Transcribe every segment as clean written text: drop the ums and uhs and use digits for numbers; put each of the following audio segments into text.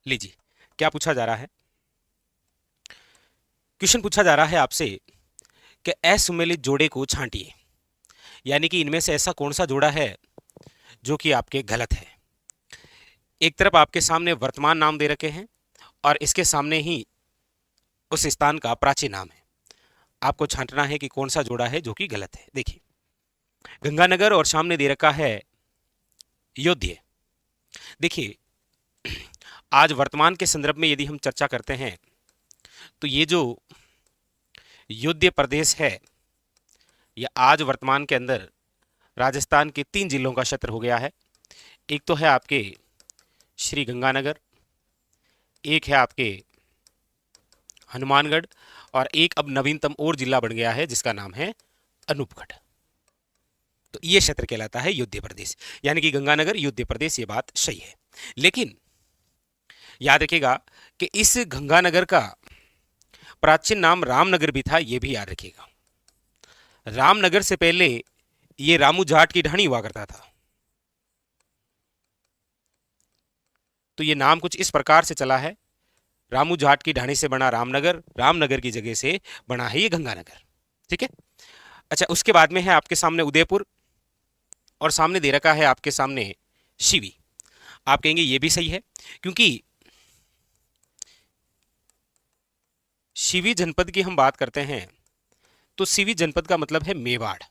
लीजिए, क्या पूछा जा रहा है। क्वेश्चन पूछा जा रहा है आपसे कि असुमेलित जोड़े को छांटिए, यानी कि इनमें से ऐसा कौन सा जोड़ा है जो कि आपके गलत है। एक तरफ आपके सामने वर्तमान नाम दे रखे हैं और इसके सामने ही उस स्थान का प्राचीन नाम है। आपको छांटना है कि कौन सा जोड़ा है जो कि गलत है। देखिए, गंगानगर और सामने दे रखा है योध्य। देखिए, आज वर्तमान के संदर्भ में यदि हम चर्चा करते हैं तो ये जो योध्य प्रदेश है, यह आज वर्तमान के अंदर राजस्थान के 3 जिलों का क्षेत्र हो गया है। एक तो है आपके श्री गंगानगर, एक है आपके हनुमानगढ़ और एक अब नवीनतम और जिला बन गया है जिसका नाम है अनूपगढ़। तो ये क्षेत्र कहलाता है योध्य प्रदेश, यानी कि गंगानगर योध्य प्रदेश। ये बात सही है, लेकिन याद रखिएगा कि इस गंगानगर का प्राचीन नाम रामनगर भी था, यह भी याद रखिएगा। रामनगर से पहले ये रामू जाट की ढाणी हुआ करता था। तो ये नाम कुछ इस प्रकार से चला है, रामू जाट की ढाणी से बना रामनगर, रामनगर की जगह से बना है ये गंगानगर। ठीक है। अच्छा, उसके बाद में है आपके सामने उदयपुर और सामने दे रखा है आपके सामने शिवी। आप कहेंगे ये भी सही है, क्योंकि शिवी जनपद की हम बात करते हैं तो शिवी जनपद का मतलब है मेवाड़।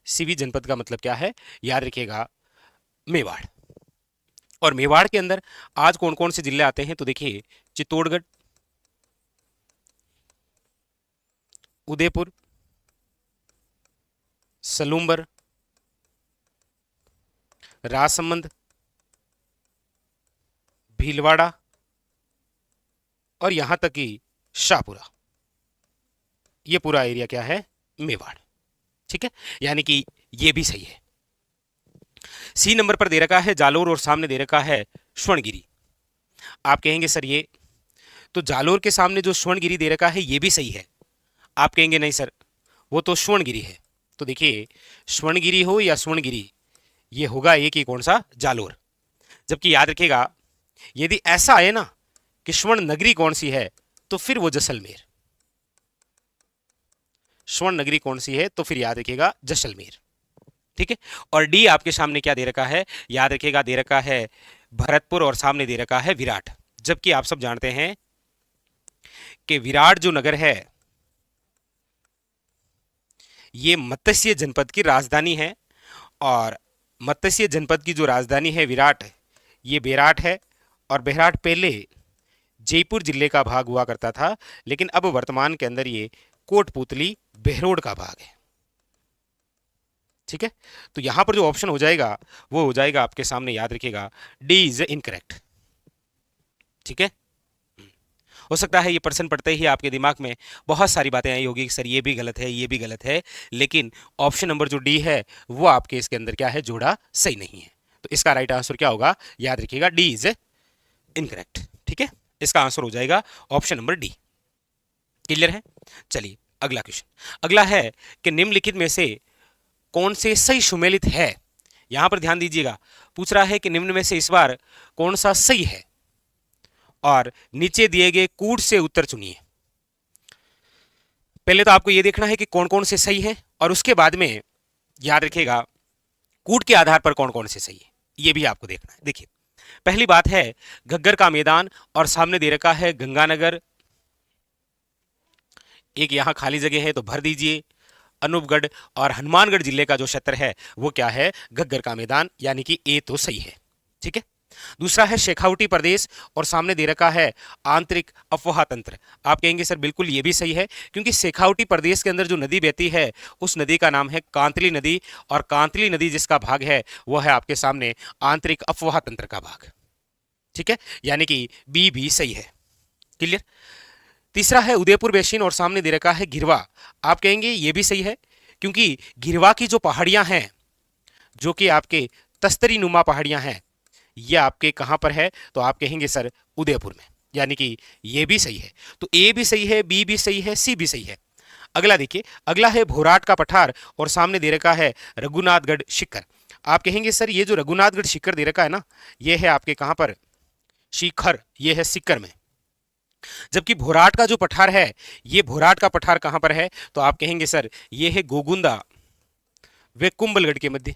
शिवी जनपद का मतलब क्या है, याद रखिएगा, मेवाड़। और मेवाड़ के अंदर आज कौन कौन से जिले आते हैं तो देखिए, चित्तौड़गढ़, उदयपुर, सलूम्बर, राजसमंद, भीलवाड़ा और यहां तक कि शाहपुरा। ये पूरा एरिया क्या है, मेवाड़। ठीक है, यानी कि ये भी सही है। सी नंबर पर दे रखा है जालोर और सामने दे रखा है स्वर्णगिरी। आप कहेंगे सर ये तो जालोर के सामने जो स्वर्णगिरी दे रखा है ये भी सही है। आप कहेंगे नहीं सर, वो तो स्वर्णगिरी है। तो देखिए, स्वर्णगिरी हो या स्वर्णगिरी, ये होगा एक ही, कौन सा, जालोर। जबकि याद रखिएगा, यदि ऐसा आए ना कि स्वर्ण नगरी कौन सी है तो फिर वो जैसलमेर। स्वर्ण नगरी कौन सी है तो फिर याद रखिएगा जैसलमेर। ठीक है। और डी आपके सामने क्या दे रखा है, याद रखिएगा, दे रखा है भरतपुर और सामने दे रखा है विराट। जबकि आप सब जानते हैं कि विराट जो नगर है ये मत्स्य जनपद की राजधानी है, और मत्स्य जनपद की जो राजधानी है विराट, ये बेराट है। और बेराट पहले जयपुर जिले का भाग हुआ करता था, लेकिन अब वर्तमान के अंदर ये कोटपुतली बहरोड का भाग है। ठीक है। तो यहां पर जो ऑप्शन हो जाएगा वो हो जाएगा आपके सामने, याद रखिएगा, डी इज इनकरेक्ट। ठीक है। हो सकता है ये प्रश्न पढ़ते ही आपके दिमाग में बहुत सारी बातें आई होगी, सर ये भी गलत है, ये भी गलत है, लेकिन ऑप्शन नंबर जो डी है वो आपके इसके अंदर क्या है, जोड़ा सही नहीं है। तो इसका राइट आंसर क्या होगा, याद रखिएगा, डी इज इनकरेक्ट। ठीक है, इसका आंसर हो जाएगा ऑप्शन नंबर डी। क्लियर है। चलिए अगला क्वेश्चन। अगला है कि निम्नलिखित में से कौन से सही सुमेलित है। यहां पर ध्यान दीजिएगा, पूछ रहा है कि निम्न में से इस बार कौन सा सही है, और नीचे दिए गए कूट से उत्तर चुनिए। पहले तो आपको यह देखना है कि कौन कौन से सही है, और उसके बाद में याद रखिएगा कूट के आधार पर कौन कौन से सही है, यह भी आपको देखना है। देखिए, पहली बात है घग्गर का मैदान और सामने दे रखा है गंगानगर। एक यहां खाली जगह है तो भर दीजिए। अनूपगढ़ और हनुमानगढ़ जिले का जो क्षेत्र है वो क्या है, घग्गर का मैदान, यानी कि ए तो सही है। ठीक है। दूसरा है शेखावटी प्रदेश और सामने दे रखा है आंतरिक अफवाह तंत्र। आप कहेंगे सर बिल्कुल ये भी सही है, क्योंकि शेखावटी प्रदेश के अंदर जो नदी बहती है उस नदी का नाम है कांतली नदी, और कांतली नदी जिसका भाग है वह है आपके सामने आंतरिक अफवाह तंत्र का भाग। ठीक है, यानी कि बी भी सही है। क्लियर। तीसरा है उदयपुर बेसिन और सामने दे रखा है घिरवा। आप कहेंगे ये भी सही है, क्योंकि घिरवा की जो पहाड़ियां हैं, जो कि आपके तस्तरी नुमा पहाड़ियां हैं, ये आपके कहां पर है तो आप कहेंगे सर उदयपुर में, यानी कि ये भी सही है। तो ए भी सही है, बी भी सही है, सी भी सही है। अगला देखिए, अगला है भोराट का पठार और सामने दे रखा है रघुनाथगढ़ शिखर। आप कहेंगे सर ये जो रघुनाथगढ़ शिखर दे रखा है ना, ये है आपके कहां पर, शिखर ये है सीकर में। जबकि भोराट का जो पठार है, ये भोराट का पठार कहां पर है, तो आप कहेंगे सर ये है गोगुंदा वे कुंभलगढ़ के मध्य।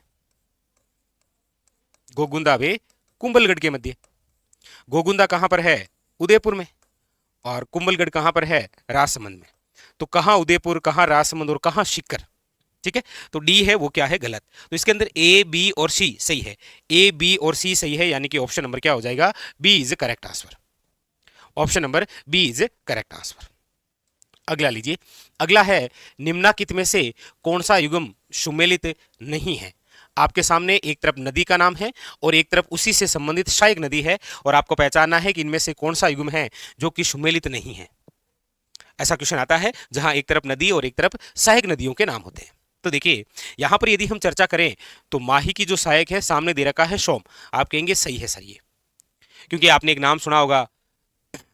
गोगुंदा वे कुंभलगढ़ के मध्य। गोगुंदा कहां पर है, उदयपुर में, और कुंभलगढ़ कहां पर है, राजसमंद में। तो कहां उदयपुर, कहां राजसमंद और कहां सीकर। ठीक है, तो डी है वो क्या है, गलत। तो इसके अंदर ए बी और सी सही है, ए बी और सी सही है, यानी कि ऑप्शन नंबर क्या हो जाएगा, B is correct answer. Option number B is correct answer. अगला लीजिए, अगला है निम्नाकित में से कौन सा युग्म सुमेलित नहीं है। आपके सामने एक तरफ नदी का नाम है और एक तरफ उसी से संबंधित सहायक नदी है, और आपको पहचानना है कि इनमें से कौन सा युग्म है जो कि सुमेलित नहीं है। ऐसा क्वेश्चन आता है जहां एक तरफ नदी और एक तरफ सहायक नदियों के नाम होते हैं। तो देखिए यहां पर यदि हम चर्चा करें तो माही की जो सहायक है सामने दे रखा है सोम, आप कहेंगे सही है सर ये, क्योंकि आपने एक नाम सुना होगा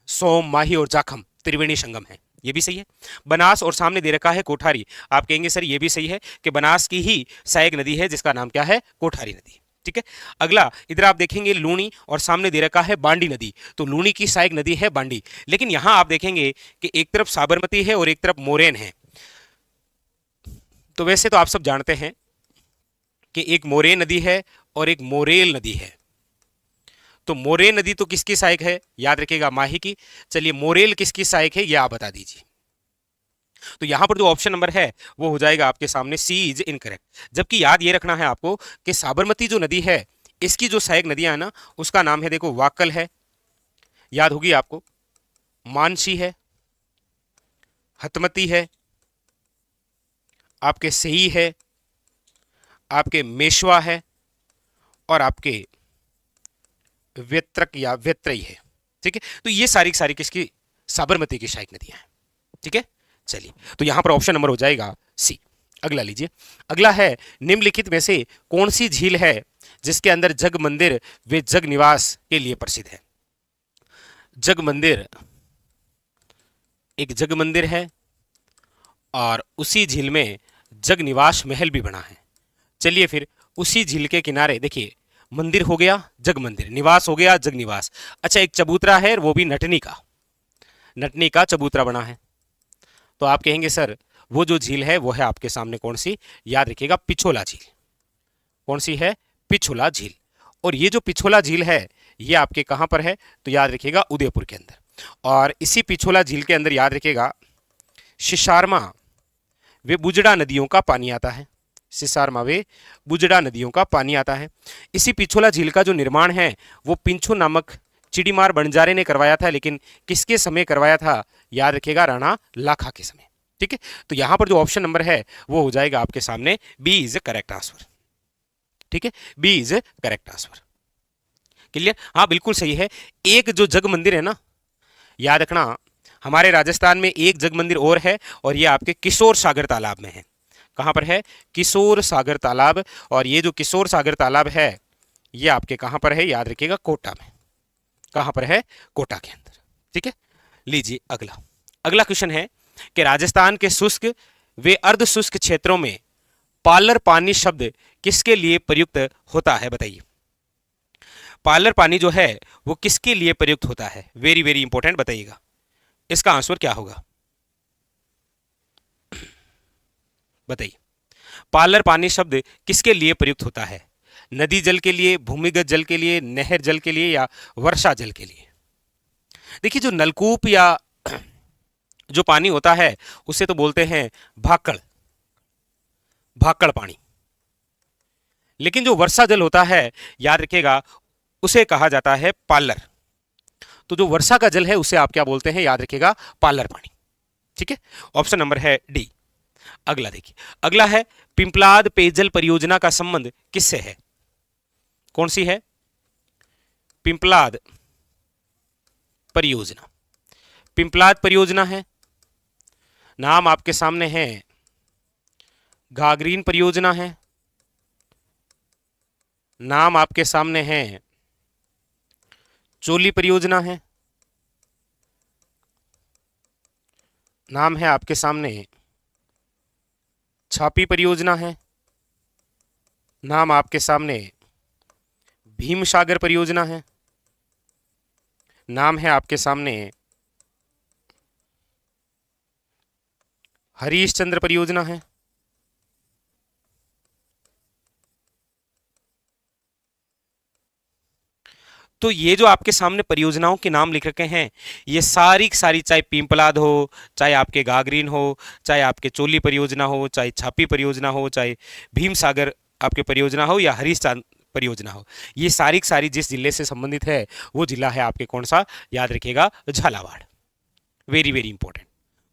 सोम, माही और जाखम त्रिवेणी संगम है, ये भी सही है। बनास और सामने दे रखा है कोठारी, आप कहेंगे सर ये भी सही है कि बनास की ही सहायक नदी है जिसका नाम क्या है, कोठारी नदी। ठीक है, अगला इधर आप देखेंगे लूणी और सामने दे रखा है बांडी नदी, तो लूणी की सहायक नदी है बांडी। लेकिन यहां आप देखेंगे कि एक तरफ साबरमती है और एक तरफ मोरेन है। तो वैसे तो आप सब जानते हैं कि एक मोरेन नदी है और एक मोरेल नदी है। तो मोरेन नदी तो किसकी सहायक है, याद रखिएगा माही की। चलिए मोरेल किसकी सहायक है ये आप बता दीजिए। तो यहां पर जो ऑप्शन नंबर है वो हो जाएगा आपके सामने सी इज इनकरेक्ट। जबकि याद ये रखना है आपको कि साबरमती जो नदी है इसकी जो सहायक नदियां है ना उसका नाम है, देखो वाकल है, याद होगी आपको, मानसी है, हतमती है, आपके सही है, आपके मेशवा है, और आपके व्यत्रक या व्यत्रई है। ठीक है, तो ये सारी सारी किसकी, साबरमती की सहायक नदियां हैं। ठीक है, चलिए तो यहां पर ऑप्शन नंबर हो जाएगा सी। अगला लीजिए, अगला है निम्नलिखित में से कौन सी झील है जिसके अंदर जग मंदिर व जग निवास के लिए प्रसिद्ध है। जग मंदिर, एक जग मंदिर है और उसी झील में जग निवास महल भी बना है। चलिए फिर उसी झील के किनारे देखिए, मंदिर हो गया जग मंदिर, निवास हो गया जग निवास। अच्छा एक चबूतरा है, वो भी नटनी का, नटनी का चबूतरा बना है। तो आप कहेंगे सर वो जो झील है वो है आपके सामने कौन सी, याद रखिएगा पिछोला झील। कौन सी है, पिछोला झील। और ये जो पिछोला झील है ये आपके कहां पर है, तो याद रखिएगा उदयपुर के अंदर। और इसी पिछोला झील के अंदर याद रखिएगा शिशारमा वे बुजड़ा नदियों का पानी आता है। सिसारमा वे बुजड़ा नदियों का पानी आता है। इसी पिछोला झील का जो निर्माण है वो पिंछू नामक चिड़ीमार बंजारे ने करवाया था, लेकिन किसके समय करवाया था, याद रखिएगा राणा लाखा के समय। ठीक है, तो यहां पर जो ऑप्शन नंबर है वो हो जाएगा आपके सामने बी इज करेक्ट आंसर। ठीक है, B is correct answer. Clear, हाँ बिल्कुल सही है। एक जो जग मंदिर है ना, याद रखना हमारे राजस्थान में एक जग मंदिर और है, और ये आपके किशोर सागर तालाब में है। कहां पर है, किशोर सागर तालाब। और ये जो किशोर सागर तालाब है ये आपके कहां पर है, याद रखिएगा कोटा में। कहां पर है, कोटा के अंदर। ठीक है, लीजिए अगला, अगला क्वेश्चन है कि राजस्थान के शुष्क वे अर्ध शुष्क क्षेत्रों में पालर पानी शब्द किसके लिए प्रयुक्त होता है, बताइए। पालर पानी जो है वो किसके लिए प्रयुक्त होता है, वेरी वेरी इंपॉर्टेंट, बताइएगा इसका आंसर क्या होगा, बताइए। पालर पानी शब्द किसके लिए प्रयुक्त होता है, नदी जल के लिए, भूमिगत जल के लिए, नहर जल के लिए, या वर्षा जल के लिए। देखिए जो नलकूप या जो पानी होता है उसे तो बोलते हैं भाकड़, भाकड़ पानी। लेकिन जो वर्षा जल होता है याद रखिएगा उसे कहा जाता है पालर। तो जो वर्षा का जल है उसे आप क्या बोलते हैं, याद रखिएगा पालर पानी। ठीक है, ऑप्शन नंबर है डी। अगला देखिए, अगला है पिंपलाद पेयजल परियोजना का संबंध किससे है, कौन सी है, पिंपलाद परियोजना। पिंपलाद परियोजना है, नाम आपके सामने है घाघरीन परियोजना है, नाम आपके सामने है चोली परियोजना है, नाम है आपके सामने छापी परियोजना है, नाम आपके सामने भीमसागर परियोजना है, नाम है आपके सामने हरीश चंद्र परियोजना है। तो ये जो आपके सामने परियोजनाओं के नाम लिख रखे हैं, ये सारी की सारी, चाहे पीपलाद हो, चाहे आपके गागरीन हो, चाहे आपके चोली परियोजना हो, चाहे छापी परियोजना हो, चाहे भीम सागर आपके परियोजना हो, या हरीश चांद परियोजना हो, ये सारी की सारी जिस जिले से संबंधित है वो जिला है आपके कौन सा, याद रखिएगा झालावाड़। Very very important.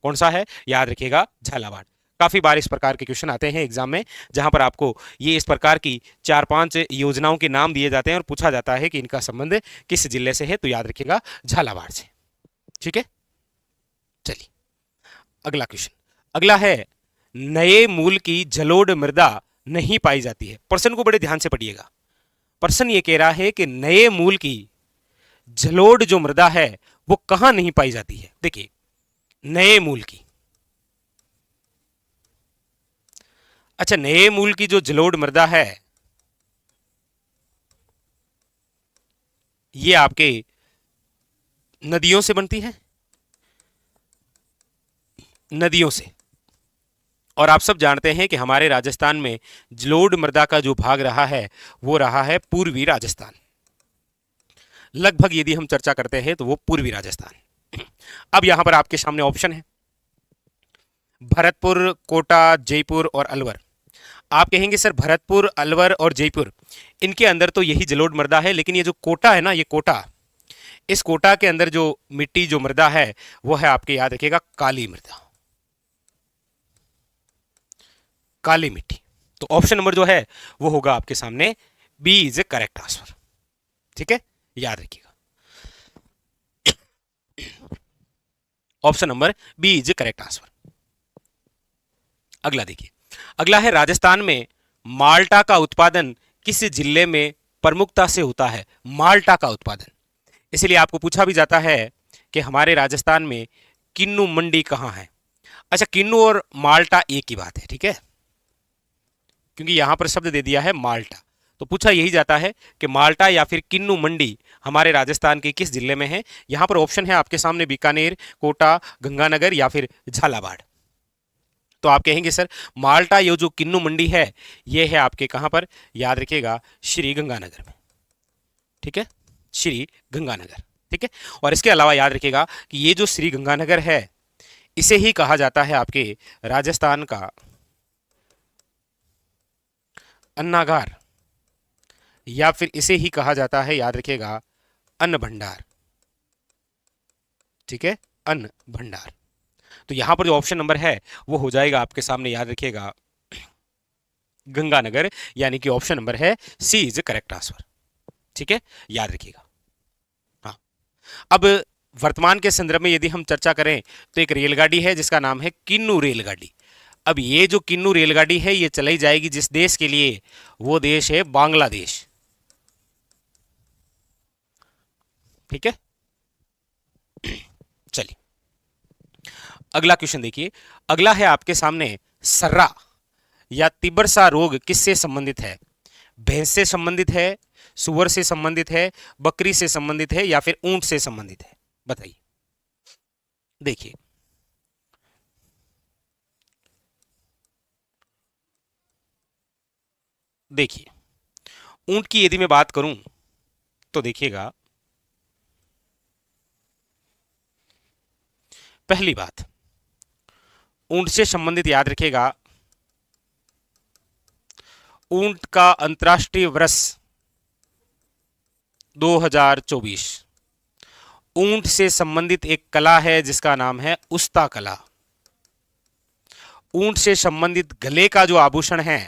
कौन सा है, याद रखिएगा झालावाड़। काफी बार इस प्रकार के क्वेश्चन आते हैं एग्जाम में, जहां पर आपको ये इस प्रकार की 4-5 योजनाओं के नाम दिए जाते हैं और पूछा जाता है कि इनका संबंध किस जिले से है, तो याद रखिएगा झालावाड़ से। ठीक है, चलिए अगला क्वेश्चन। अगला है नए मूल की जलोढ़ मृदा नहीं पाई जाती है। प्रश्न को बड़े ध्यान से पढ़िएगा। प्रश्न ये कह रहा है कि नए मूल की जलोढ़ जो मृदा है वो कहां नहीं पाई जाती है। देखिए, नए मूल की, अच्छा, नए मूल की जो जलोढ़ मृदा है ये आपके नदियों से बनती है, नदियों से। और आप सब जानते हैं कि हमारे राजस्थान में जलोढ़ मृदा का जो भाग रहा है वो रहा है पूर्वी राजस्थान। लगभग यदि हम चर्चा करते हैं तो वो पूर्वी राजस्थान। अब यहां पर आपके सामने ऑप्शन है भरतपुर, कोटा, जयपुर और अलवर। आप कहेंगे सर भरतपुर, अलवर और जयपुर, इनके अंदर तो यही जलोढ़ मृदा है, लेकिन ये जो कोटा है ना, ये कोटा, इस कोटा के अंदर जो मिट्टी, जो मृदा है वो है आपके, याद रखिएगा, काली मृदा, काली मिट्टी। तो ऑप्शन नंबर जो है वो होगा आपके सामने B is a correct answer. ठीक है, याद रखिएगा, option number B is a correct answer. अगला देखिए, अगला है राजस्थान में माल्टा का उत्पादन किस जिले में प्रमुखता से होता है। माल्टा का उत्पादन, इसलिए आपको पूछा भी जाता है कि हमारे राजस्थान में किन्नू मंडी कहां है। अच्छा, किन्नू और माल्टा एक ही बात है, ठीक है, क्योंकि यहां पर शब्द दे दिया है माल्टा, तो पूछा यही जाता है कि माल्टा या फिर किन्नू मंडी हमारे राजस्थान के किस जिले में है। यहां पर ऑप्शन है आपके सामने बीकानेर, कोटा, गंगानगर या फिर झालावाड़। तो आप कहेंगे सर माल्टा, ये जो किन्नू मंडी है ये है आपके कहां पर, याद रखिएगा, श्री गंगानगर में। ठीक है, श्री गंगानगर। ठीक है, और इसके अलावा याद रखिएगा कि ये जो श्री गंगानगर है इसे ही कहा जाता है आपके राजस्थान का अन्नागार, या फिर इसे ही कहा जाता है, याद रखिएगा, अन्न भंडार। ठीक है, अन्न भंडार। तो यहां पर जो ऑप्शन नंबर है वो हो जाएगा आपके सामने, याद रखिएगा, गंगानगर, यानी कि ऑप्शन नंबर है सी इज करेक्ट आंसर। ठीक है, याद रखिएगा। हाँ, अब वर्तमान के संदर्भ में यदि हम चर्चा करें तो एक रेलगाड़ी है जिसका नाम है किन्नू रेलगाड़ी। अब ये जो किन्नू रेलगाड़ी है ये चलाई जाएगी जिस देश के लिए, वो देश है बांग्लादेश। ठीक है, चलिए अगला क्वेश्चन देखिए। अगला है आपके सामने सर्रा या तिबरसा रोग किससे संबंधित है। भैंस से संबंधित है, सुअर से संबंधित है, बकरी से संबंधित है, या फिर ऊंट से संबंधित है, बताइए। देखिए, देखिए ऊंट की यदि मैं बात करूं तो देखिएगा, पहली बात, ऊंट से संबंधित याद रखिएगा, ऊंट का अंतर्राष्ट्रीय वर्ष 2024। ऊंट से संबंधित एक कला है जिसका नाम है उस्ता कला। ऊंट से संबंधित गले का जो आभूषण है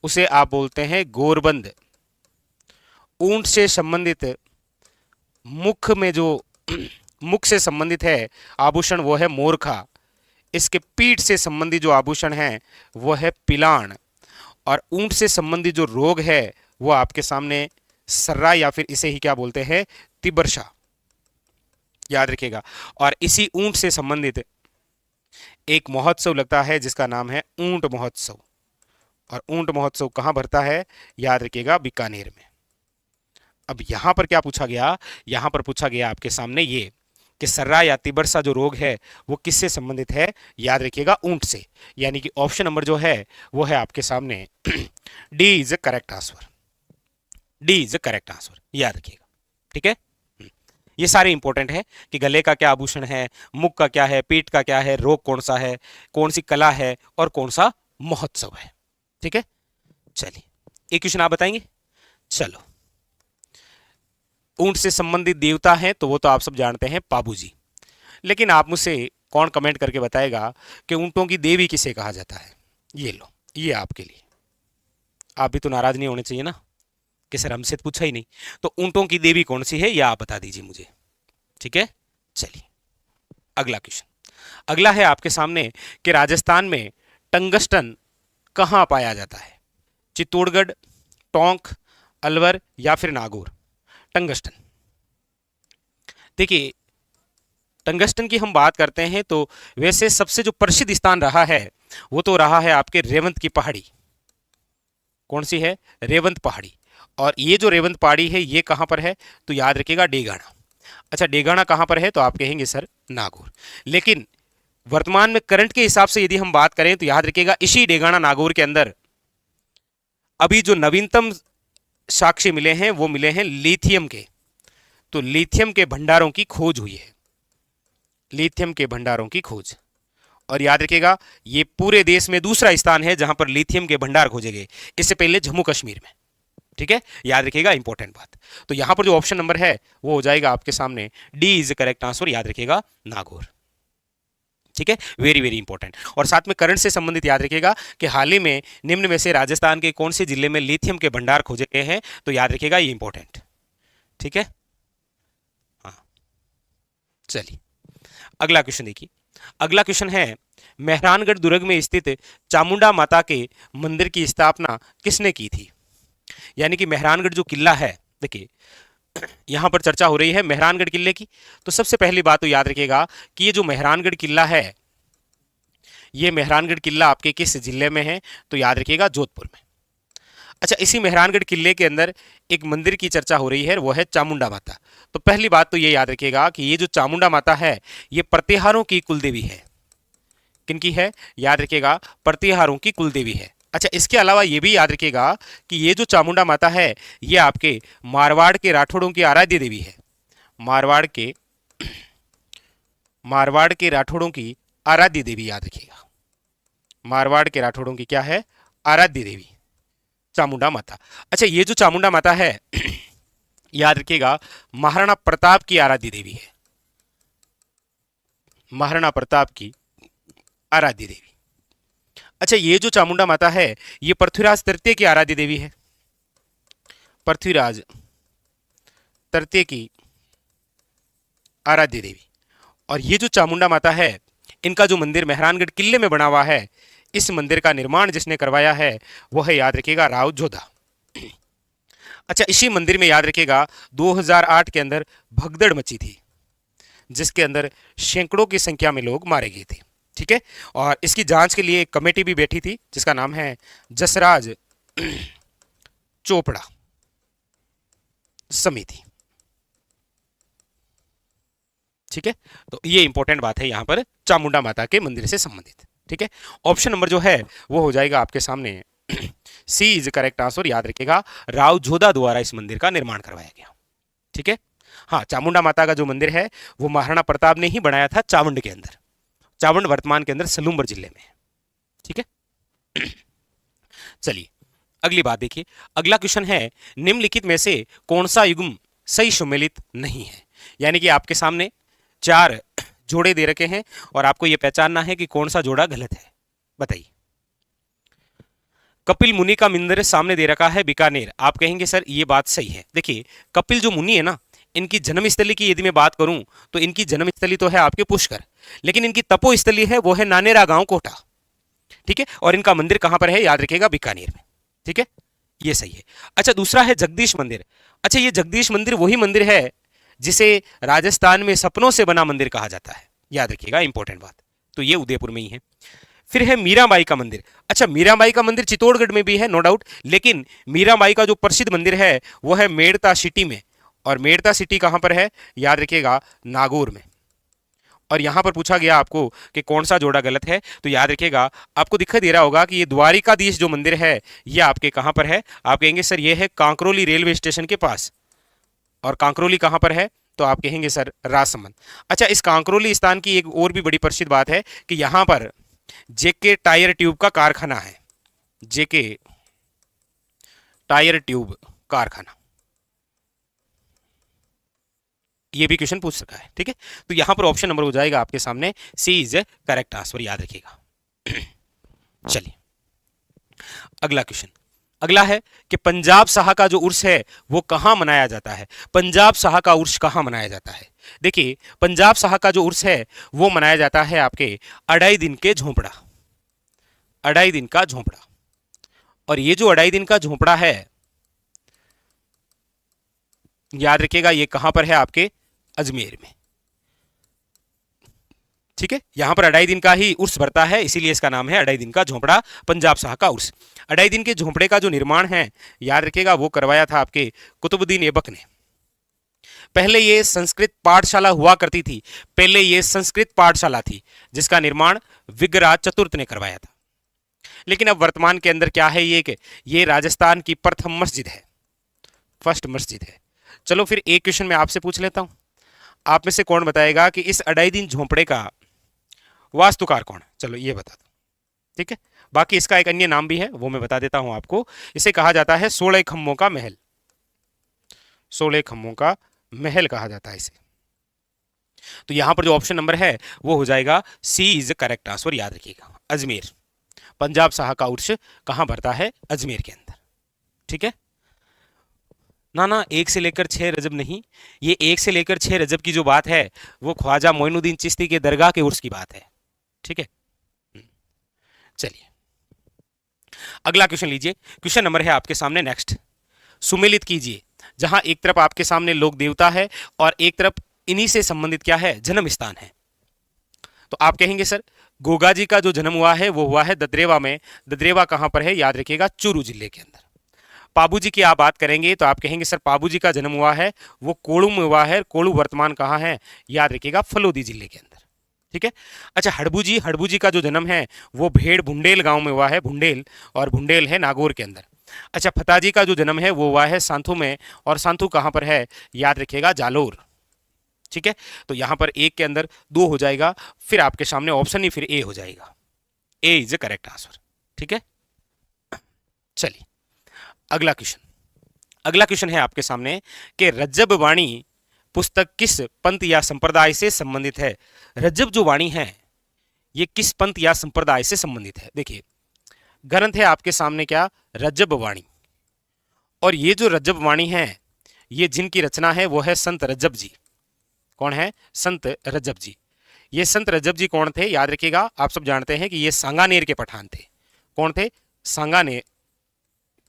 उसे आप बोलते हैं गोरबंद। ऊंट से संबंधित मुख में जो मुख से संबंधित है आभूषण वो है मोरखा। इसके पीठ से संबंधित जो आभूषण है वो है पिलान। और ऊंट से संबंधित जो रोग है वो आपके सामने सर्रा, या फिर इसे ही क्या बोलते हैं, तिबरसा, याद रखिएगा। और इसी ऊंट से संबंधित एक महोत्सव लगता है जिसका नाम है ऊंट महोत्सव। और ऊंट महोत्सव कहां भरता है, याद रखिएगा, बीकानेर में। अब यहां पर क्या पूछा गया, यहां पर पूछा गया आपके सामने ये कि सर्रा या तिबरसा जो रोग है वो किससे संबंधित है, याद रखिएगा ऊंट से। यानी कि ऑप्शन नंबर जो है वो है आपके सामने D is correct answer, D is correct answer, याद रखिएगा। ठीक है, ये सारे इंपॉर्टेंट है कि गले का क्या आभूषण है, मुख का क्या है, पीठ का क्या है, रोग कौन सा है, कौन सी कला है और कौन सा महोत्सव है। ठीक है, चलिए एक क्वेश्चन आप बताएंगे। चलो, ऊंट से संबंधित देवता है तो वो तो आप सब जानते हैं पाबू जी, लेकिन आप मुझसे कौन कमेंट करके बताएगा कि ऊंटों की देवी किसे कहा जाता है। ये लो, ये आपके लिए, आप भी तो नाराज नहीं होने चाहिए ना कि सर हमसे तो पूछा ही नहीं। तो ऊंटों की देवी कौन सी है यह आप बता दीजिए मुझे। ठीक है, चलिए अगला क्वेश्चन, अगला है आपके सामने कि राजस्थान में टंगस्टन कहां पाया जाता है, चित्तौड़गढ़, टोंक, अलवर या फिर नागौर। टंगस्टन, देखिए टंगस्टन की हम बात करते हैं तो वैसे सबसे जो प्रसिद्ध स्थान रहा है वो तो रहा है आपके रेवंत की पहाड़ी। कौन सी है, रेवंत पहाड़ी। और ये जो रेवंत पहाड़ी है ये कहां पर है, तो याद रखिएगा डेगाना। अच्छा, डेगाना कहां पर है, तो आप कहेंगे सर नागौर। लेकिन वर्तमान में करंट के हिसाब से यदि हम बात करें तो याद रखिएगा इसी डेगाना नागौर के अंदर अभी जो नवीनतम साक्ष्य मिले हैं वो मिले हैं लिथियम के। तो लिथियम के भंडारों की खोज हुई है, लिथियम के भंडारों की खोज। और याद रखिएगा ये पूरे देश में दूसरा स्थान है जहां पर लिथियम के भंडार खोजे गए, इससे पहले जम्मू कश्मीर में। ठीक है, याद रखिएगा इंपॉर्टेंट बात। तो यहां पर जो ऑप्शन नंबर है वो हो जाएगा आपके सामने डी इज करेक्ट आंसर, याद रखिएगा नागौर। ठीक है, वेरी वेरी इंपॉर्टेंट। और साथ में करंट से संबंधित याद रखिएगा कि हाल ही में निम्न में से राजस्थान के कौन से जिले में लिथियम के भंडार खोजे गए हैं, तो याद रखिएगा ये इंपॉर्टेंट। ठीक है, हाँ चलिए अगला क्वेश्चन देखिए। अगला क्वेश्चन है मेहरानगढ़ दुर्ग में स्थित चामुंडा माता के मंदिर की स्थापना किसने की थी। यानी कि मेहरानगढ़ जो किला है, देखिए यहां पर चर्चा हो रही है मेहरानगढ़ किले की। तो सबसे पहली बात तो याद रखिएगा कि ये जो मेहरानगढ़ किला है ये मेहरानगढ़ किला आपके किस जिले में है, तो याद रखिएगा जोधपुर में। अच्छा, इसी मेहरानगढ़ किले के अंदर एक मंदिर की चर्चा हो रही है वो है चामुंडा माता। तो पहली बात तो ये याद रखिएगा कि ये जो चामुंडा माता है ये प्रतिहारों की कुलदेवी है। किनकी है, याद रखिएगा प्रतिहारों की कुलदेवी है। अच्छा, इसके अलावा ये भी याद रखिएगा कि ये जो चामुंडा माता है ये आपके मारवाड़ के राठौड़ों की आराध्य देवी है। मारवाड़ के राठौड़ों की आराध्य देवी, याद रखिएगा मारवाड़ के राठौड़ों की क्या है, आराध्य देवी चामुंडा माता। अच्छा, ये जो चामुंडा माता है याद रखिएगा महाराणा प्रताप की आराध्य देवी है, महाराणा प्रताप की आराध्य देवी। अच्छा, ये जो चामुंडा माता है ये पृथ्वीराज तृतीय की आराध्य देवी है, पृथ्वीराज तृतीय की आराध्य देवी। और ये जो चामुंडा माता है इनका जो मंदिर मेहरानगढ़ किले में बना हुआ है, इस मंदिर का निर्माण जिसने करवाया है वो है, याद रखिएगा राव जोधा। अच्छा, इसी मंदिर में याद रखिएगा 2008 के अंदर भगदड़ मची थी जिसके अंदर सैकड़ों की संख्या में लोग मारे गए थे। ठीक है, और इसकी जांच के लिए एक कमेटी भी बैठी थी जिसका नाम है जसराज चोपड़ा समिति। ठीक है, तो ये इंपॉर्टेंट बात है यहां पर चामुंडा माता के मंदिर से संबंधित। ठीक है, ऑप्शन नंबर जो है वो हो जाएगा आपके सामने सी इज करेक्ट आंसर, याद रखिएगा राव जोधा द्वारा इस मंदिर का निर्माण करवाया गया। ठीक है, हाँ चामुंडा माता का जो मंदिर है वो महाराणा प्रताप ने ही बनाया था चावंड के अंदर। चावंड वर्तमान के अंदर सलूम्बर जिले में है। ठीक है, चलिए अगली बात देखिए। अगला क्वेश्चन है निम्नलिखित में से कौन सा युग्म सही सुमेलित नहीं है। यानी कि आपके सामने 4 जोड़े दे रखे हैं और आपको यह पहचानना है कि कौन सा जोड़ा गलत है। बताइए। कपिल मुनि का मंदिर सामने दे रखा है बीकानेर, आप कहेंगे सर ये बात सही है। देखिए कपिल जो मुनि है ना, इनकी जन्मस्थली की यदि मैं बात करूं तो इनकी जन्मस्थली तो है आपके पुष्कर, लेकिन इनकी तपोस्थली है वो है नानेरा गांव कोटा। ठीक है, और इनका मंदिर कहां पर है, याद रखिएगा बीकानेर में। ठीक है, ये सही है। अच्छा, दूसरा है जगदीश मंदिर। अच्छा, ये जगदीश मंदिर वही मंदिर है जिसे राजस्थान में सपनों से बना मंदिर कहा जाता है, याद रखिएगा इंपॉर्टेंट बात। तो ये उदयपुर में ही है। फिर है मीराबाई का मंदिर। अच्छा, मीराबाई का मंदिर चित्तौड़गढ़ में भी है, नो डाउट, लेकिन मीराबाई का जो प्रसिद्ध मंदिर है वो है मेड़ता सिटी में। और मेड़ता सिटी कहां पर है, याद रखिएगा, नागौर में। और यहां पर पूछा गया आपको कि कौन सा जोड़ा गलत है, तो याद रखिएगा, आपको दिखाई दे रहा होगा कि ये द्वारिकाधीश जो मंदिर है ये आपके कहां पर है। आप कहेंगे सर ये है कांकरोली रेलवे स्टेशन के पास। और कांकरोली कहां पर है, तो आप कहेंगे सर राजसमंद। अच्छा, इस कांकरोली स्थान की एक और भी बड़ी प्रसिद्ध बात है कि यहां पर जेके टायर ट्यूब का कारखाना है। जेके टायर ट्यूब कारखाना, ये भी क्वेश्चन पूछ सका है, ठीक है। तो यहां पर ऑप्शन नंबर हो जाएगा आपके सामने सी इज करेक्ट आंसर, याद रखिएगा। चलिए अगला क्वेश्चन। अगला है कि पंजाब शाह का जो उर्स है वो कहां मनाया जाता है। पंजाब शाह का उर्स कहां मनाया जाता है। देखिए, पंजाब शाह का जो उर्स है वो मनाया जाता है आपके अढ़ाई दिन के झोंपड़ा, अढ़ाई दिन का झोंपड़ा। और ये जो अढ़ाई दिन का झोंपड़ा है, याद रखिएगा, ये कहां पर है, आपके अजमेर में, ठीक है। यहां पर अढ़ाई दिन का ही उर्स भरता है, इसीलिए इसका नाम है अढ़ाई दिन का झोंपड़ा, पंजाब शाह का उर्स। अढ़ाई दिन के झोंपड़े का जो निर्माण है, याद रखिएगा, वो करवाया था आपके कुतुबुद्दीन ऐबक ने। पहले ये संस्कृत पाठशाला हुआ करती थी, पहले ये संस्कृत पाठशाला थी जिसका निर्माण विग्रराज चतुर्थ ने करवाया था। लेकिन अब वर्तमान के अंदर क्या है, ये राजस्थान की प्रथम मस्जिद है, फर्स्ट मस्जिद है। चलो फिर एक क्वेश्चन मैं आपसे पूछ लेता हूं, आप में से कौन बताएगा कि इस अढ़ाई दिन झोंपड़े का वास्तुकार कौन है। चलो ये बता दो, ठीक है। बाकी इसका एक अन्य नाम भी है, वो मैं बता देता हूं आपको। इसे कहा जाता है 16 खम्भों का महल, 16 खम्भों का महल कहा जाता है इसे। तो यहां पर जो ऑप्शन नंबर है वो हो जाएगा सी इज करेक्ट आंसर, याद रखिएगा, अजमेर। पंजाब शाह का उर्स कहां भरता है, अजमेर के अंदर, ठीक है ना। ना, एक से लेकर 6 रजब नहीं, ये 1 से लेकर 6 रजब की जो बात है वो ख्वाजा मोइनुद्दीन चिश्ती के दरगाह के उर्स की बात है, ठीक है। चलिए अगला क्वेश्चन लीजिए, क्वेश्चन नंबर है आपके सामने नेक्स्ट। सुमेलित कीजिए, जहां एक तरफ आपके सामने लोक देवता है और एक तरफ इन्हीं से संबंधित क्या है, जन्म स्थान है। तो आप कहेंगे सर गोगा जी का जो जन्म हुआ है वो हुआ है ददरेवा में। ददरेवा कहां पर है, याद रखिएगा, चूरू जिले के अंदर। पाबू जी की आप बात करेंगे तो आप कहेंगे सर पाबू जी का जन्म हुआ है वो कोड़ू में हुआ है। कोड़ू वर्तमान कहां है, याद रखिएगा, फलोदी जिले के अंदर, ठीक है। अच्छा, हड़बू जी का जो जन्म है वो भेड़ भुंडेल गांव में हुआ है, भुंडेल, और भुंडेल है नागौर के अंदर। अच्छा, फताजी का जो जन्म है वो हुआ है सांथू में, और सांथू कहां पर है, याद रखिएगा, जालोर, ठीक है। तो यहां पर एक के अंदर 2 हो जाएगा, फिर आपके सामने ऑप्शन ही फिर ए हो जाएगा, ए इज द करेक्ट आंसर, ठीक है। चलिए अगला क्वेश्चन। अगला क्वेश्चन है आपके सामने कि रज्जब वाणी पुस्तक किस पंथ या संप्रदाय से संबंधित है। रज्जब जो वाणी है ये किस पंथ या संप्रदाय से संबंधित है। देखिए ग्रंथ है आपके सामने क्या, रज्जब वाणी। और ये जो रज्जब वाणी है ये जिनकी रचना है वो है संत रज्जब जी। कौन है, संत रज्जब जी। ये संत रज्जब जी कौन थे, याद रखिएगा, आप सब जानते हैं कि ये सांगानेर के पठान थे। कौन थे, सांगानेर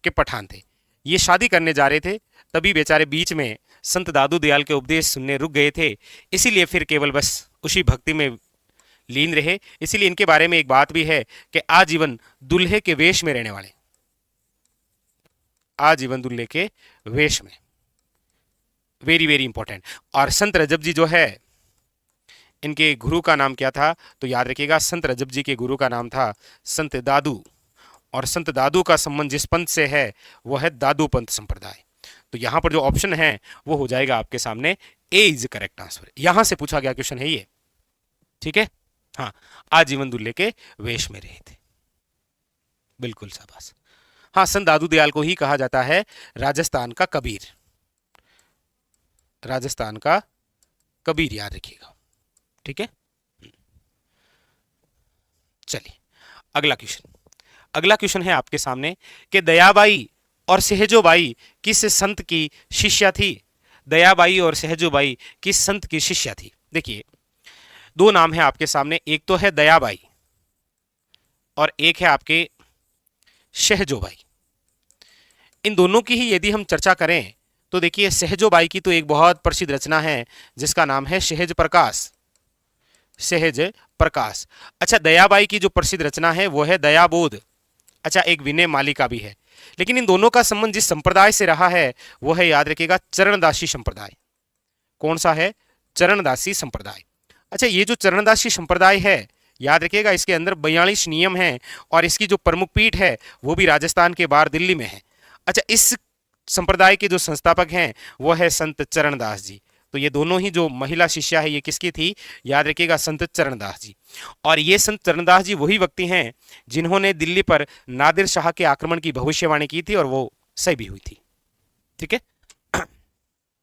के पठान थे। ये शादी करने जा रहे थे, तभी बेचारे बीच में संत दादू दयाल के उपदेश सुनने रुक गए थे, इसीलिए फिर केवल बस उसी भक्ति में लीन रहे। इसीलिए इनके बारे में एक बात भी है कि आजीवन दुल्हे के वेश में रहने वाले, आजीवन दुल्हे के वेश में, वेरी वेरी इंपॉर्टेंट। और संत रजब जी जो है इनके गुरु का नाम क्या था, तो याद रखिएगा, संत रजब जी के गुरु का नाम था संत दादू। और संत दादू का संबंध जिस पंथ से है वो है दादू पंथ संप्रदाय। तो यहां पर जो ऑप्शन है वो हो जाएगा आपके सामने ए इज करेक्ट आंसर। यहां से पूछा गया क्वेश्चन है ये, ठीक है। हाँ, आजीवन दुल्हे के वेश में रहे थे, बिल्कुल शाबाश। हाँ, संत दादू दयाल को ही कहा जाता है राजस्थान का कबीर, राजस्थान का कबीर, याद रखिएगा, ठीक है। चलिए अगला क्वेश्चन। अगला क्वेश्चन है आपके सामने कि दयाबाई और सहजोबाई किस संत की शिष्या थी। दयाबाई और सहजोबाई किस संत की शिष्या थी। देखिए दो नाम है आपके सामने, एक तो है दयाबाई और एक है आपके सहजोबाई। इन दोनों की ही यदि हम चर्चा करें तो देखिए सहजोबाई की तो एक बहुत प्रसिद्ध रचना है जिसका नाम है सहज प्रकाश। सहज प्रकाश। अच्छा, दयाबाई की जो प्रसिद्ध रचना है वो है दयाबोध। अच्छा, एक विनय मालिका भी है। लेकिन इन दोनों का संबंध जिस संप्रदाय से रहा है वो है, याद रखिएगा, चरणदासी संप्रदाय। कौन सा है? चरणदासी संप्रदाय। अच्छा, ये जो चरणदासी संप्रदाय है, याद रखिएगा, इसके अंदर 42 नियम हैं और इसकी जो प्रमुख पीठ है वो भी राजस्थान के बाहर दिल्ली में है। अच्छा, इस संप्रदाय के जो संस्थापक हैं वो है संत चरणदास जी। तो ये दोनों ही जो महिला शिष्या है ये किसकी थी? याद रखिएगा, संत चरणदास जी। और ये संत चरणदास जी वही व्यक्ति हैं जिन्होंने दिल्ली पर नादिर शाह के आक्रमण की भविष्यवाणी की थी और वो सही भी हुई थी। ठीक है।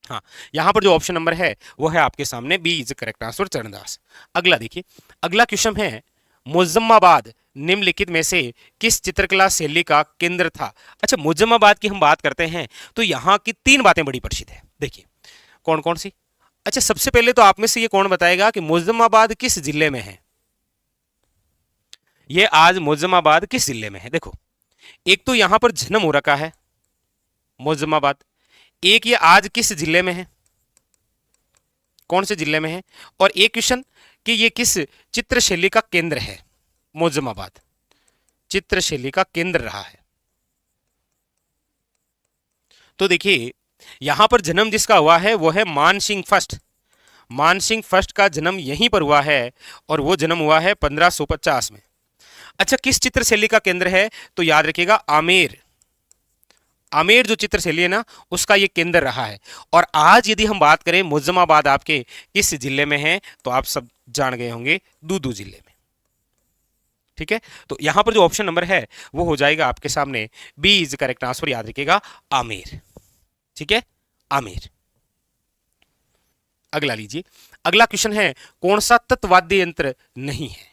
हाँ, यहां पर जो ऑप्शन नंबर है वो है आपके सामने, B is correct answer, Charandas. अगला देखिए, अगला क्वेश्चन है, मोजम्माबाद निम्नलिखित में से किस चित्रकला शैली का केंद्र था? अच्छा, मोजम्माबाद की हम बात करते हैं तो यहाँ की 3 बातें बड़ी प्रसिद्ध है। देखिए कौन कौन सी। अच्छा, सबसे पहले तो आप में से ये कौन बताएगा कि मोजम्माबाद किस जिले में है? ये आज मोजम्माबाद किस जिले में है? देखो, एक तो यहां पर जन्म हो रखा है मोजम्माबाद, एक ये आज किस जिले में है, कौन से जिले में है, और एक क्वेश्चन कि ये किस चित्र शैली का केंद्र है। मोजम्माबाद चित्र शैली का केंद्र रहा है। तो देखिए यहां पर जन्म जिसका हुआ है वो है मान सिंह फर्स्ट। मान सिंह फर्स्ट का जन्म यहीं पर हुआ है और वो जन्म हुआ है 1550 में। अच्छा, किस चित्र शैली का केंद्र है? तो याद रखिएगा, आमेर। आमेर जो चित्र शैली है ना, उसका ये केंद्र रहा है। और आज यदि हम बात करें मोजम्माबाद आपके किस जिले में है, तो आप सब जान गए होंगे, दूदू जिले में। ठीक है, तो यहां पर जो ऑप्शन नंबर है वो हो जाएगा आपके सामने, बी इज करेक्ट आंसर, याद रखिएगा, आमेर। ठीक है, आमेर। अगला लीजिए, अगला क्वेश्चन है, कौन सा तत्वाद्य यंत्र नहीं है?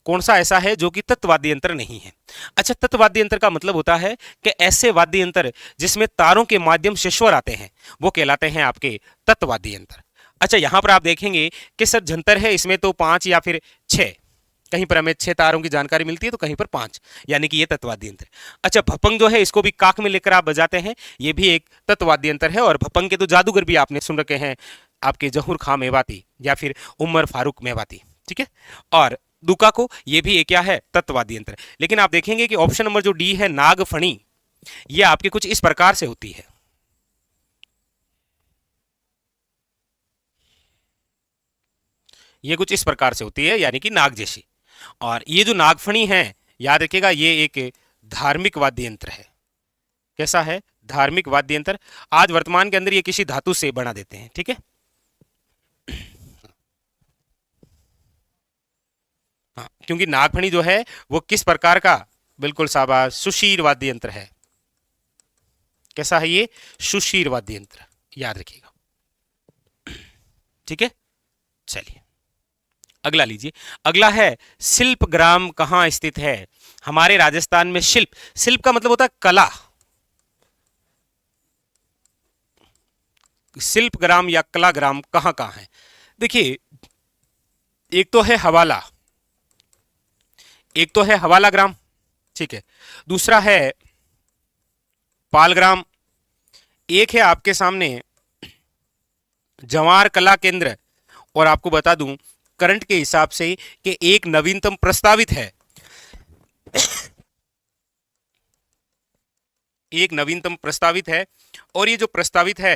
कौन सा ऐसा है जो कि तत्वाद्य यंत्र नहीं है? अच्छा, तत्वाद्य यंत्र का मतलब होता है कि ऐसे वाद्य यंत्र जिसमें तारों के माध्यम से स्वर आते हैं वो कहलाते हैं आपके तत्वाद्य यंत्र। अच्छा, यहां पर आप देखेंगे कि सर जंतर है इसमें तो 5 या फिर 6, कहीं पर हमें 6 तारों की जानकारी मिलती है तो कहीं पर 5, यानी कि ये तत्वाद्य यंत्र। अच्छा, भपंग जो है इसको भी काक में लेकर आप बजाते हैं, ये भी एक तत्वाद्य यंत्र है। और भपंग के तो जादूगर भी आपने सुन रखे हैं, आपके जहूर खां मेवाती या फिर उमर फारूक मेवाती। ठीक है, और दुका को, ये भी एक क्या है? तत्वाद्य यंत्र। लेकिन आप देखेंगे कि ऑप्शन नंबर जो डी है, नागफणी, ये आपके कुछ इस प्रकार से होती है। ये कुछ इस प्रकार से होती है, यानी कि नाग जैसी। और ये जो नागफणी है, याद रखिएगा, ये एक धार्मिक वाद्य यंत्र है। कैसा है? धार्मिक वाद्य यंत्र। आज वर्तमान के अंदर ये किसी धातु से बना देते हैं। ठीक है, हाँ, क्योंकि नागफणी जो है वो किस प्रकार का? बिल्कुल शाबाश, सुशीर वाद्य यंत्र है। कैसा है ये? सुशीर वाद्य यंत्र, याद रखिएगा। ठीक है, चलिए अगला लीजिए। अगला है, शिल्प ग्राम कहां स्थित है? हमारे राजस्थान में शिल्प, शिल्प का मतलब होता है कला। शिल्प ग्राम या कला ग्राम कहां कहां है? देखिए, एक तो है हवाला, एक तो है हवाला ग्राम, ठीक है, दूसरा है पालग्राम, एक है आपके सामने जवार कला केंद्र। और आपको बता दूं करंट के हिसाब से कि एक नवीनतम प्रस्तावित है, एक नवीनतम प्रस्तावित है। और ये जो प्रस्तावित है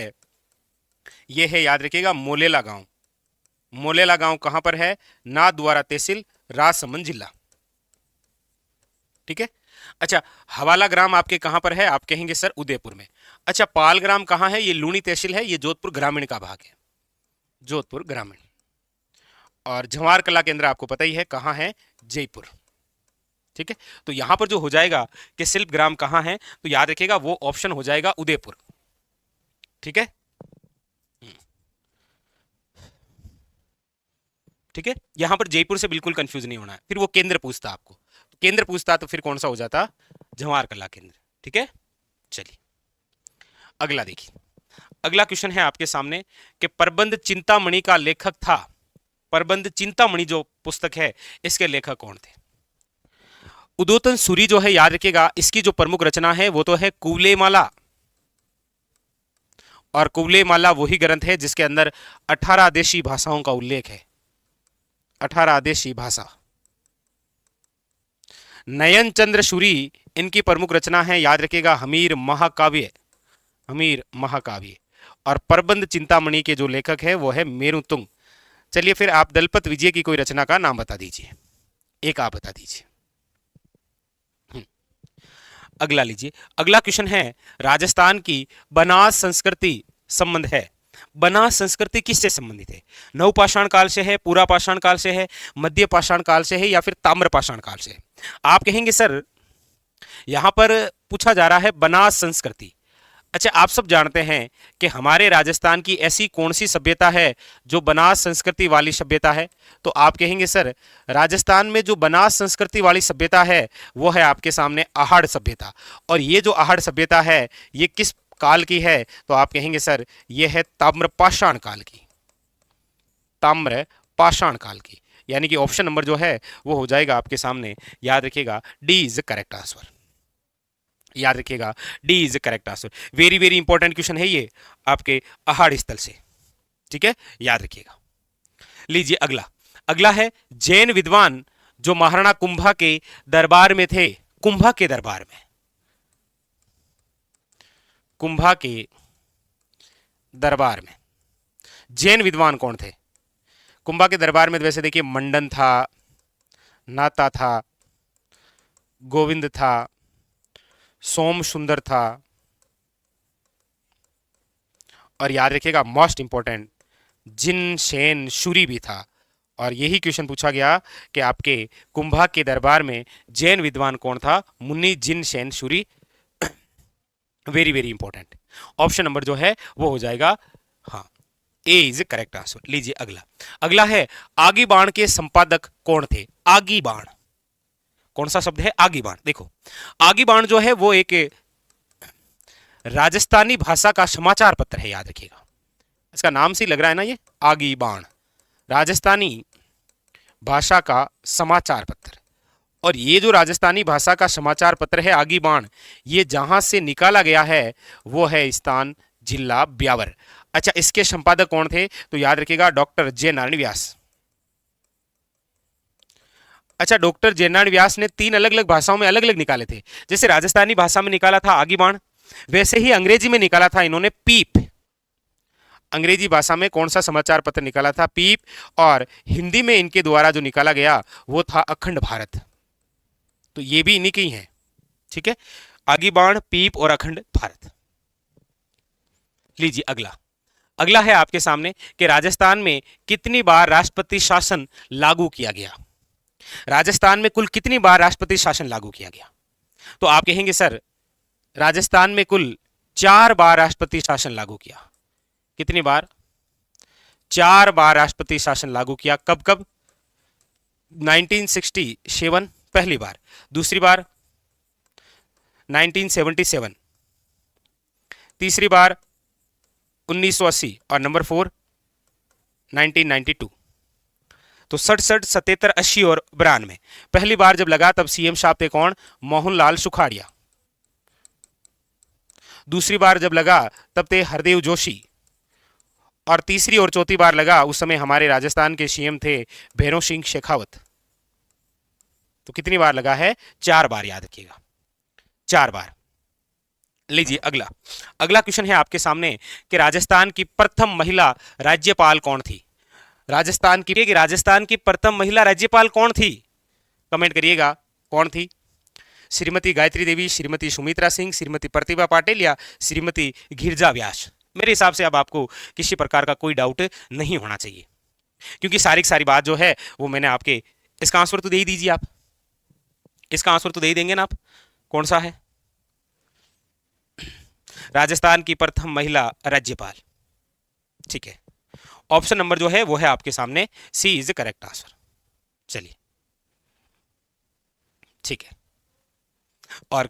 ये है, याद रखिएगा, मोलेला गांव। मोलेला गांव कहां पर है? नाथद्वारा तहसील, राजसमंद जिला। ठीक है, अच्छा, हवाला ग्राम आपके कहां पर है? आप कहेंगे सर उदयपुर में। अच्छा, पाल ग्राम कहां है? ये लूणी तहसील है, ये जोधपुर ग्रामीण का भाग है, जोधपुर ग्रामीण। और जवार कला केंद्र आपको पता ही है कहां है? जयपुर। ठीक है, तो यहां पर जो हो जाएगा कि शिल्प ग्राम कहां है, तो याद रखिएगा वो ऑप्शन हो जाएगा उदयपुर। ठीक है, ठीक है, यहां पर जयपुर से बिल्कुल कंफ्यूज नहीं होना है, फिर वो केंद्र पूछता आपको, केंद्र पूछता तो फिर कौन सा हो जाता? जवार कला केंद्र। ठीक है, चलिए अगला देखिए। अगला क्वेश्चन है आपके सामने कि प्रबंध चिंतामणि का लेखक था। प्रबंध चिंतामणि जो पुस्तक है इसके लेखक कौन थे? उदोतन सूरी जो है, याद रखिएगा, इसकी जो प्रमुख रचना है वो तो है कुवलेमाला। और कुवलेमाला वही ग्रंथ है जिसके अंदर 18 देशी भाषाओं का उल्लेख है। 18 आदेशी भाषा। नयन चंद्र सूरी इनकी प्रमुख रचना है, याद रखिएगा, हमीर महाकाव्य। हमीर महाकाव्य। और प्रबंध चिंतामणि के जो लेखक है वो है मेरुतुंग। चलिए फिर आप दलपत विजय की कोई रचना का नाम बता दीजिए, एक आप बता दीजिए। अगला लीजिए, अगला क्वेश्चन है, राजस्थान की बनास संस्कृति संबंध है। बनास संस्कृति किससे संबंधित है? नवपाषाण काल से है, पूरा पाषाण काल से है, मध्य पाषाण काल से है, या फिर ताम्र पाषाण काल से है? आप कहेंगे सर यहां पर पूछा जा रहा है बनास संस्कृति। अच्छा, आप सब जानते हैं कि हमारे राजस्थान की ऐसी कौन सी सभ्यता है जो बनास संस्कृति वाली सभ्यता है? तो आप कहेंगे सर राजस्थान में जो बनास संस्कृति वाली सभ्यता है वो है आपके सामने आहड़ सभ्यता। और ये जो आहड़ सभ्यता है ये किस काल की है? तो आप कहेंगे सर ये है ताम्रपाषाण काल की। ताम्रपाषाण काल की, यानी कि ऑप्शन नंबर जो है वो हो जाएगा आपके सामने, याद रखिएगा, डी इज करेक्ट आंसर। याद रखिएगा, D is correct answer. Very very important question है ये आपके आहड़ स्थल से, ठीक है, याद रखिएगा। लीजिए अगला, अगला है जैन विद्वान जो महाराणा कुंभा के दरबार में थे। कुंभा के दरबार में, कुंभा के दरबार में जैन विद्वान कौन थे? कुंभा के दरबार में वैसे देखिए मंडन था, नाता था, गोविंद था, सोम सुंदर था, और याद रखिएगा मोस्ट इंपॉर्टेंट जिन शेन शूरी भी था। और यही क्वेश्चन पूछा गया कि आपके कुंभा के दरबार में जैन विद्वान कौन था? Muni Jin Shen Suri. Very very important. Option number जो है वो हो जाएगा, हाँ, ए इज करेक्ट आंसर। लीजिए अगला, अगला है आगी बाण के संपादक कौन थे? आगी बाण, कौन सा शब्द है? आगी बाण। देखो आगी बाण जो है वो एक राजस्थानी भाषा का समाचार पत्र है, याद रखिएगा, इसका नाम से लग रहा है ना, ये आगी बाण, राजस्थानी भाषा का समाचार पत्र। और ये जो राजस्थानी भाषा का समाचार पत्र है आगी बाण, ये जहां से निकाला गया है वो है स्थान जिला ब्यावर। अच्छा, इसके संपादक कौन थे? तो याद रखिएगा डॉक्टर जे नारायण व्यास। अच्छा, डॉक्टर जे नारायण व्यास ने 3 अलग अलग भाषाओं में अलग अलग निकाले थे। जैसे राजस्थानी भाषा में निकाला था आगी बाण, वैसे ही अंग्रेजी में निकाला था इन्होंने पीप। अंग्रेजी भाषा में कौन सा समाचार पत्र निकाला था? पीप। और हिंदी में इनके द्वारा जो निकाला गया वो था अखंड भारत। तो ये भी इन्हीं के ही हैं, ठीक है, आगी बाण, पीप और अखंड भारत। लीजिए अगला, अगला है आपके सामने कि राजस्थान में कितनी बार राष्ट्रपति शासन लागू किया गया? राजस्थान में कुल कितनी बार राष्ट्रपति शासन लागू किया गया? तो आप कहेंगे सर राजस्थान में कुल 4 बार राष्ट्रपति शासन लागू किया। कितनी बार? 4 बार राष्ट्रपति शासन लागू किया। कब कब? 1967 पहली बार, दूसरी बार 1977, तीसरी बार 1980 और नंबर 4 1992। तो 67, 77, 80 और 92। पहली बार जब लगा तब सीएम साहब थे कौन? मोहनलाल सुखाड़िया। दूसरी बार जब लगा तब थे हरदेव जोशी। और तीसरी और चौथी बार लगा उस समय हमारे राजस्थान के सीएम थे भैरव सिंह शेखावत। तो कितनी बार लगा है? 4 बार, याद रखिएगा, 4 बार। लीजिए अगला, अगला क्वेश्चन है आपके सामने कि राजस्थान की प्रथम महिला राज्यपाल कौन थी? राजस्थान की प्रथम महिला राज्यपाल कौन थी? कमेंट करिएगा, कौन थी? श्रीमती गायत्री देवी, श्रीमती सुमित्रा सिंह, श्रीमती प्रतिभा पाटिल या श्रीमती गिरिजा व्यास? मेरे हिसाब से अब आपको किसी प्रकार का कोई डाउट नहीं होना चाहिए, क्योंकि सारी बात जो है वो मैंने आपके, इसका आंसर तो दे ही दीजिए आप, इसका आंसर तो दे ही देंगे ना आप, कौन सा है? राजस्थान की प्रथम महिला राज्यपाल, ठीक है, ऑप्शन नंबर जो है वो है आपके सामने, सी इज करेक्ट आंसर। चलिए ठीक है, और